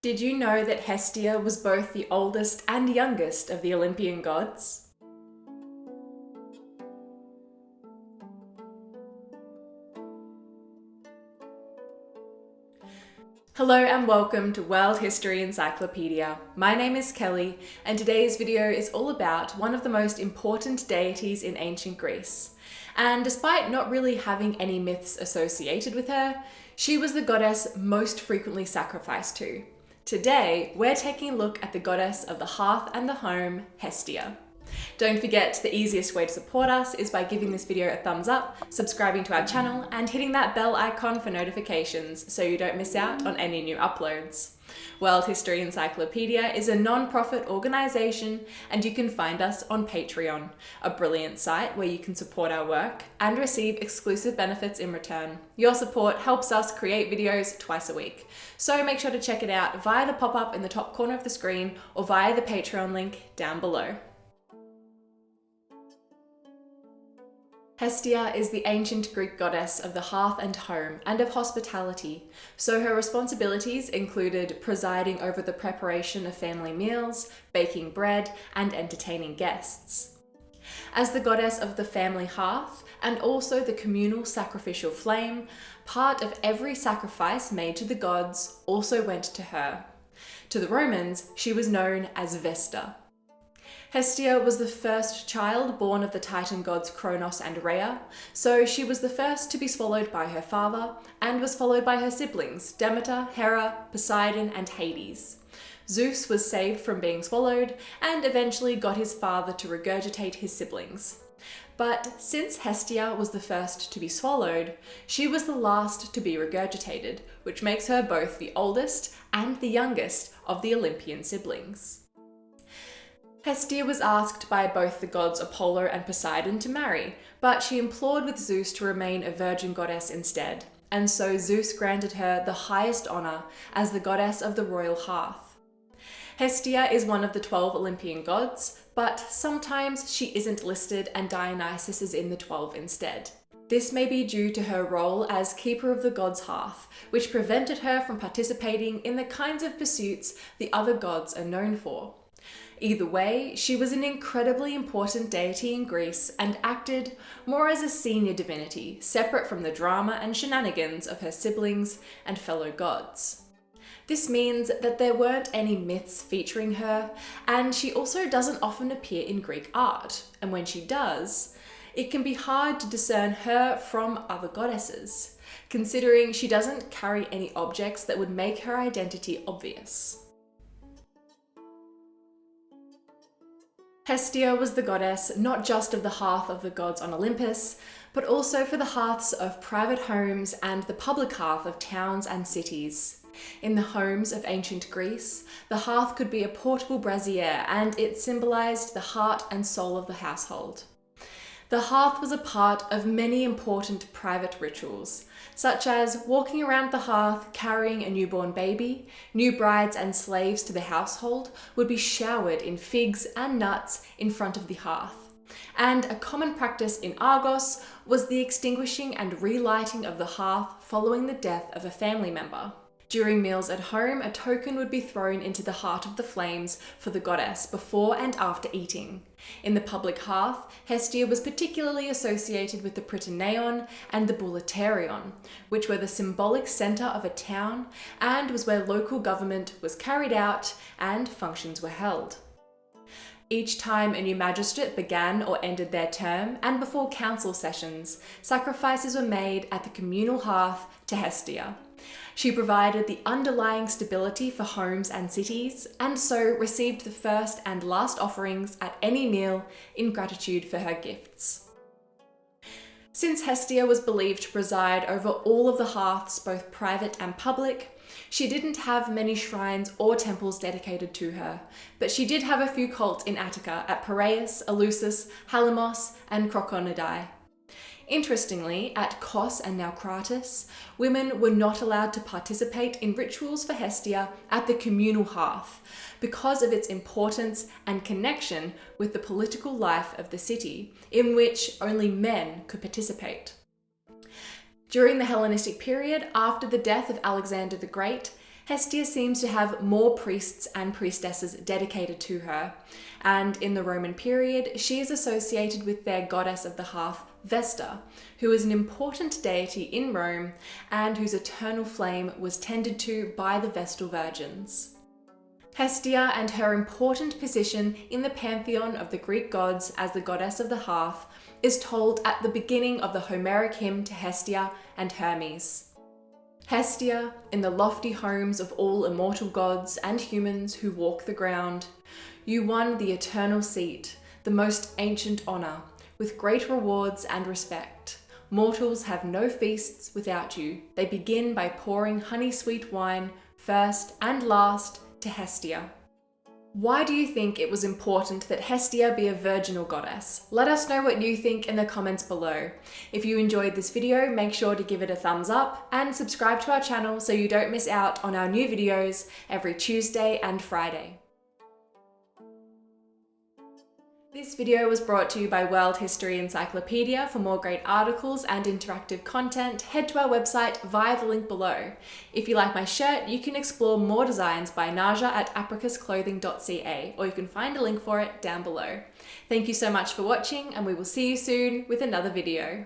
Did you know that Hestia was both the oldest and youngest of the Olympian gods? Hello and welcome to World History Encyclopedia. My name is Kelly, and today's video is all about one of the most important deities in ancient Greece. And despite not really having any myths associated with her, she was the goddess most frequently sacrificed to. Today, we're taking a look at the goddess of the hearth and the home, Hestia. Don't forget, the easiest way to support us is by giving this video a thumbs up, subscribing to our channel, and hitting that bell icon for notifications so you don't miss out on any new uploads. World History Encyclopedia is a non-profit organisation, and you can find us on Patreon, a brilliant site where you can support our work and receive exclusive benefits in return. Your support helps us create videos twice a week, so make sure to check it out via the pop-up in the top corner of the screen or via the Patreon link down below. Hestia is the ancient Greek goddess of the hearth and home and of hospitality, so her responsibilities included presiding over the preparation of family meals, baking bread, and entertaining guests. As the goddess of the family hearth and also the communal sacrificial flame, part of every sacrifice made to the gods also went to her. To the Romans, she was known as Vesta. Hestia was the first child born of the Titan gods Kronos and Rhea, so she was the first to be swallowed by her father and was followed by her siblings Demeter, Hera, Poseidon, and Hades. Zeus was saved from being swallowed and eventually got his father to regurgitate his siblings. But since Hestia was the first to be swallowed, she was the last to be regurgitated, which makes her both the oldest and the youngest of the Olympian siblings. Hestia was asked by both the gods Apollo and Poseidon to marry, but she implored with Zeus to remain a virgin goddess instead, and so Zeus granted her the highest honour as the goddess of the royal hearth. Hestia is one of the 12 Olympian gods, but sometimes she isn't listed and Dionysus is in the 12 instead. This may be due to her role as keeper of the god's hearth, which prevented her from participating in the kinds of pursuits the other gods are known for. Either way, she was an incredibly important deity in Greece and acted more as a senior divinity, separate from the drama and shenanigans of her siblings and fellow gods. This means that there weren't any myths featuring her, and she also doesn't often appear in Greek art, and when she does, it can be hard to discern her from other goddesses, considering she doesn't carry any objects that would make her identity obvious. Hestia was the goddess not just of the hearth of the gods on Olympus, but also for the hearths of private homes and the public hearth of towns and cities. In the homes of ancient Greece, the hearth could be a portable brazier, and it symbolized the heart and soul of the household. The hearth was a part of many important private rituals, such as walking around the hearth carrying a newborn baby. New brides and slaves to the household would be showered in figs and nuts in front of the hearth. And a common practice in Argos was the extinguishing and relighting of the hearth following the death of a family member. During meals at home, a token would be thrown into the heart of the flames for the goddess before and after eating. In the public hearth, Hestia was particularly associated with the Prytaneion and the Bouleuterion, which were the symbolic centre of a town and was where local government was carried out and functions were held. Each time a new magistrate began or ended their term, and before council sessions, sacrifices were made at the communal hearth to Hestia. She provided the underlying stability for homes and cities, and so received the first and last offerings at any meal in gratitude for her gifts. Since Hestia was believed to preside over all of the hearths, both private and public, she didn't have many shrines or temples dedicated to her, but she did have a few cults in Attica at Piraeus, Eleusis, Halymos, and Croconidae. Interestingly, at Kos and Naucratis, women were not allowed to participate in rituals for Hestia at the communal hearth because of its importance and connection with the political life of the city, in which only men could participate. During the Hellenistic period, after the death of Alexander the Great, Hestia seems to have more priests and priestesses dedicated to her, and in the Roman period, she is associated with their goddess of the hearth, Vesta, who is an important deity in Rome and whose eternal flame was tended to by the Vestal Virgins. Hestia and her important position in the pantheon of the Greek gods as the goddess of the hearth is told at the beginning of the Homeric hymn to Hestia and Hermes. Hestia, in the lofty homes of all immortal gods and humans who walk the ground, you won the eternal seat, the most ancient honour, with great rewards and respect. Mortals have no feasts without you. They begin by pouring honey-sweet wine, first and last, to Hestia. Why do you think it was important that Hestia be a virginal goddess? Let us know what you think in the comments below. If you enjoyed this video, make sure to give it a thumbs up and subscribe to our channel so you don't miss out on our new videos every Tuesday and Friday. This video was brought to you by World History Encyclopedia. For more great articles and interactive content, head to our website via the link below. If you like my shirt, you can explore more designs by Naja at apricusclothing.ca, or you can find a link for it down below. Thank you so much for watching, and we will see you soon with another video.